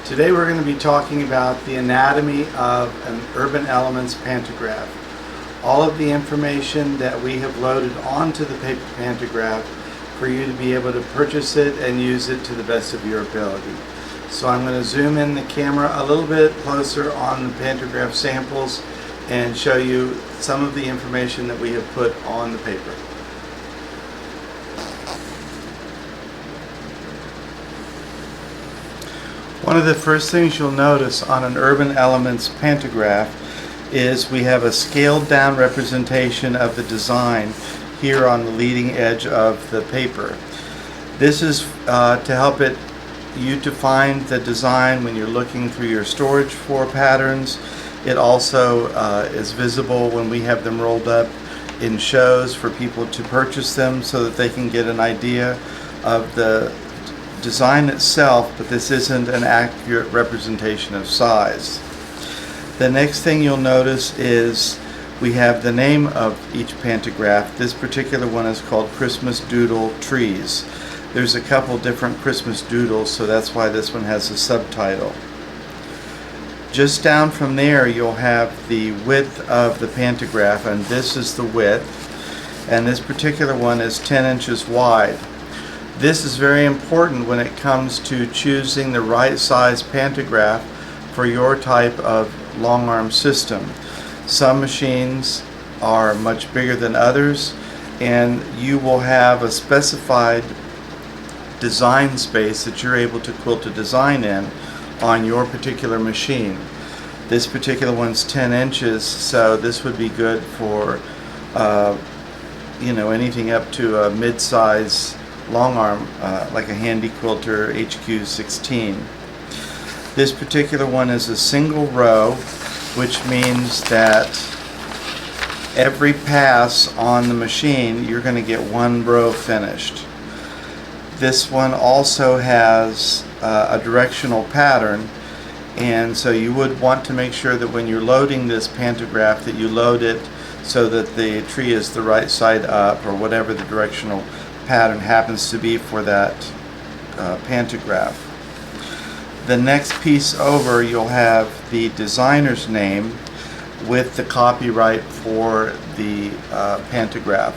Today we're going to be talking about the anatomy of an Urban Elements pantograph. All of the information that we have loaded onto the paper pantograph for you to be able to purchase it and use it to the best of your ability. So I'm going to zoom in the camera a little bit closer on the pantograph samples and show you some of the information that we have put on the paper. One of the first things you'll notice on an Urban Elements pantograph is we have a scaled down representation of the design here on the leading edge of the paper. This is to help you to find the design when you're looking through your storage for patterns. It also is visible when we have them rolled up in shows for people to purchase them so that they can get an idea of the design itself, but this isn't an accurate representation of size. The next thing you'll notice is we have the name of each pantograph. This particular one is called Christmas Doodle Trees. There's a couple different Christmas doodles, so that's why this one has a subtitle. Just down from there you'll have the width of the pantograph, and this is the width, and this particular one is 10 inches wide. This is very important when it comes to choosing the right size pantograph for your type of long arm system. Some machines are much bigger than others, and you will have a specified design space that you're able to quilt a design in on your particular machine. This particular one's 10 inches, so this would be good for anything up to a mid-size long arm, like a handy quilter HQ16. This particular one is a single row, which means that every pass on the machine you're going to get one row finished. This one also has a directional pattern, and so you would want to make sure that when you're loading this pantograph that you load it so that the tree is the right side up, or whatever the directional pattern happens to be for that pantograph. The next piece over, you'll have the designer's name with the copyright for the pantograph.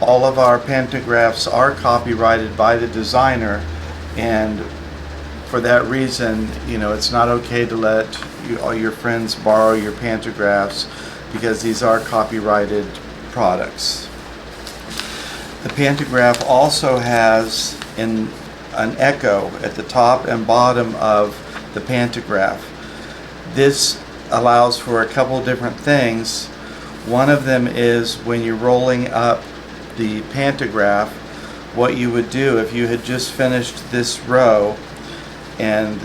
All of our pantographs are copyrighted by the designer, and for that reason, it's not okay to let all your friends borrow your pantographs, because these are copyrighted products. The pantograph also has an echo at the top and bottom of the pantograph. This allows for a couple different things. One of them is when you're rolling up the pantograph, what you would do if you had just finished this row and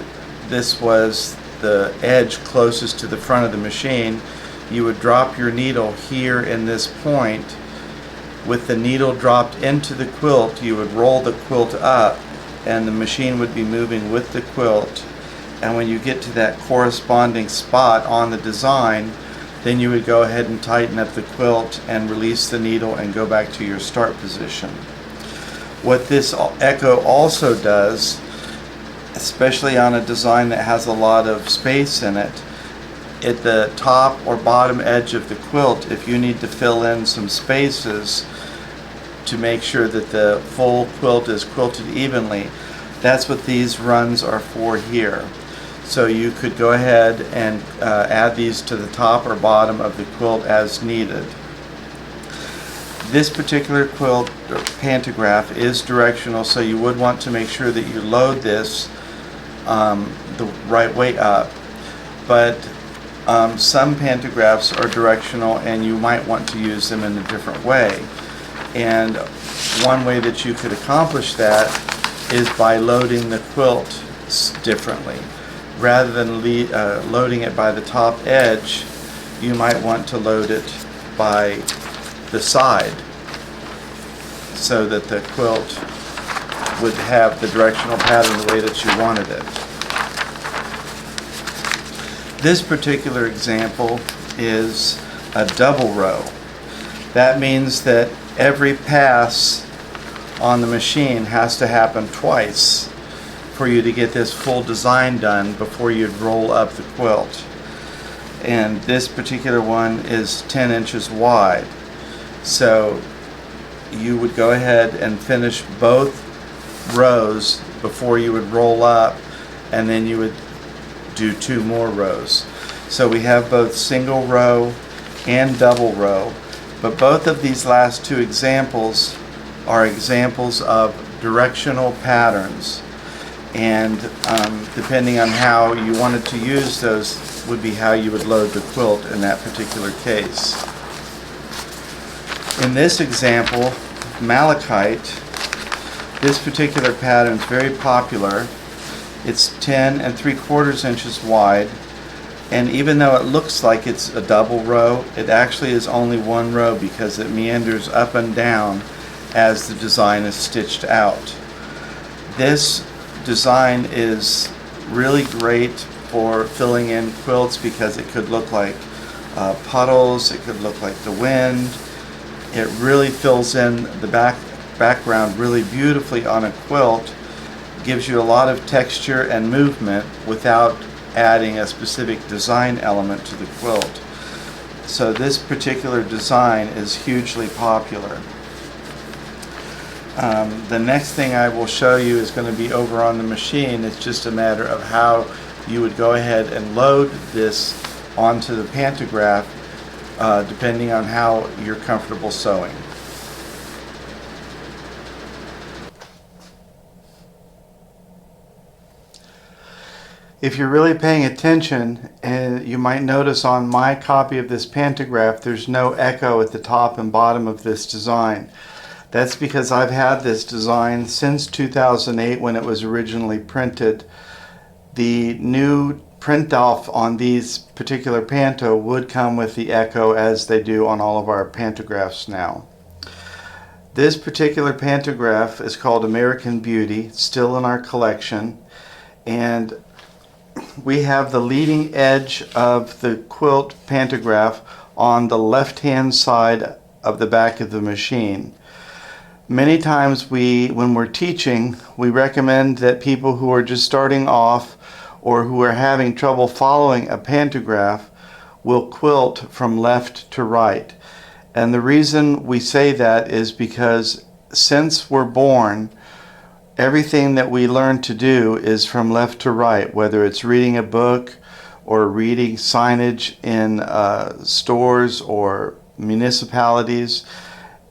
this was the edge closest to the front of the machine, you would drop your needle here in this point. With the needle dropped into the quilt, you would roll the quilt up and the machine would be moving with the quilt, and when you get to that corresponding spot on the design, then you would go ahead and tighten up the quilt and release the needle and go back to your start position. What this echo also does, especially on a design that has a lot of space in it, at the top or bottom edge of the quilt, if you need to fill in some spaces to make sure that the full quilt is quilted evenly, that's what these runs are for here. So you could go ahead and add these to the top or bottom of the quilt as needed. This particular quilt or pantograph is directional, so you would want to make sure that you load this the right way up. But some pantographs are directional and you might want to use them in a different way. And one way that you could accomplish that is by loading the quilt differently. Rather than loading it by the top edge, you might want to load it by the side so that the quilt would have the directional pattern the way that you wanted it. This particular example is a double row. That means that every pass on the machine has to happen twice for you to get this full design done before you'd roll up the quilt. And this particular one is 10 inches wide. So you would go ahead and finish both rows before you would roll up, and then you would do 2 more rows. So we have both single row and double row, but both of these last 2 examples are examples of directional patterns, and depending on how you wanted to use those would be how you would load the quilt in that particular case. In this example, malachite, this particular pattern is very popular. It's 10 3/4 inches wide, and even though it looks like it's a double row, it actually is only 1 row because it meanders up and down as the design is stitched out. This design is really great for filling in quilts because it could look like puddles, it could look like the wind. It really fills in the background really beautifully on a quilt, gives you a lot of texture and movement without adding a specific design element to the quilt. So this particular design is hugely popular. The next thing I will show you is going to be over on the machine. It's just a matter of how you would go ahead and load this onto the pantograph depending on how you're comfortable sewing. If you're really paying attention, and you might notice on my copy of this pantograph there's no echo at the top and bottom of this design. That's because I've had this design since 2008 when it was originally printed. The new print off on these particular panto would come with the echo as they do on all of our pantographs now. This particular pantograph is called American Beauty. It's still in our collection, and we have the leading edge of the quilt pantograph on the left hand side of the back of the machine. Many times when we're teaching, we recommend that people who are just starting off or who are having trouble following a pantograph will quilt from left to right. And the reason we say that is because since we're born, everything that we learn to do is from left to right, whether it's reading a book or reading signage in stores or municipalities.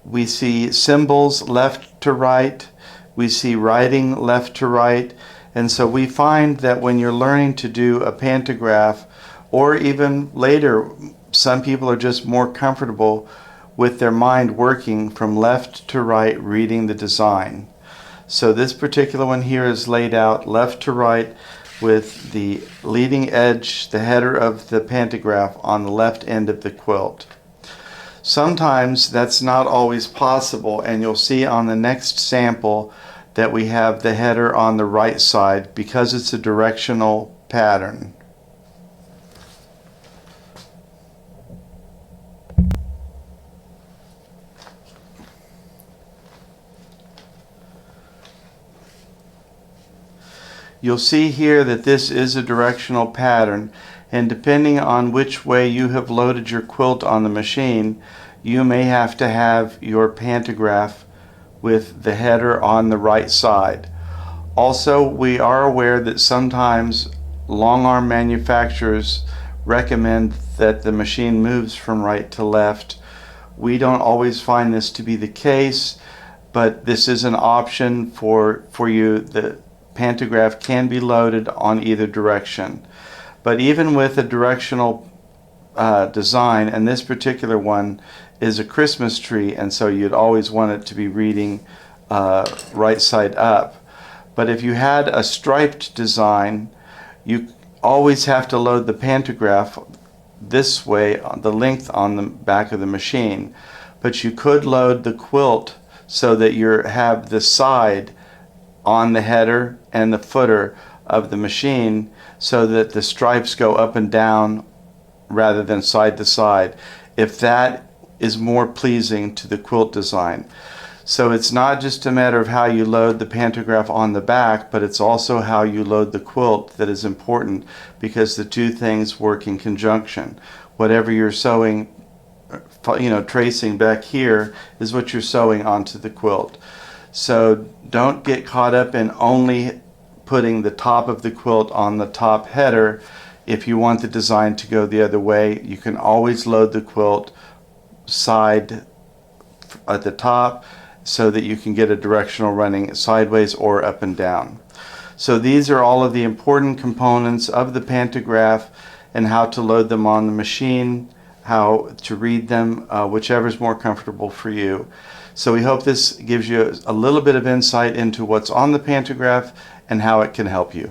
We see symbols left to right, we see writing left to right, and so we find that when you're learning to do a pantograph, or even later, some people are just more comfortable with their mind working from left to right reading the design. So this particular one here is laid out left to right with the leading edge, the header of the pantograph on the left end of the quilt. Sometimes that's not always possible, and you'll see on the next sample that we have the header on the right side because it's a directional pattern. You'll see here that this is a directional pattern, and depending on which way you have loaded your quilt on the machine, you may have to have your pantograph with the header on the right side. Also, we are aware that sometimes long arm manufacturers recommend that the machine moves from right to left. We don't always find this to be the case, but this is an option for you. The pantograph can be loaded on either direction. But even with a directional design, and this particular one is a Christmas tree, and so you'd always want it to be reading right side up. But if you had a striped design, you always have to load the pantograph this way, the length on the back of the machine. But you could load the quilt so that you have the side on the header and the footer of the machine so that the stripes go up and down rather than side to side, if that is more pleasing to the quilt design. So it's not just a matter of how you load the pantograph on the back, but it's also how you load the quilt that is important, because the two things work in conjunction. Whatever you're sewing, tracing back here is what you're sewing onto the quilt. So don't get caught up in only putting the top of the quilt on the top header. If you want the design to go the other way, you can always load the quilt side at the top so that you can get a directional running sideways or up and down. So these are all of the important components of the pantograph and how to load them on the machine, how to read them, whichever is more comfortable for you. So we hope this gives you a little bit of insight into what's on the pantograph and how it can help you.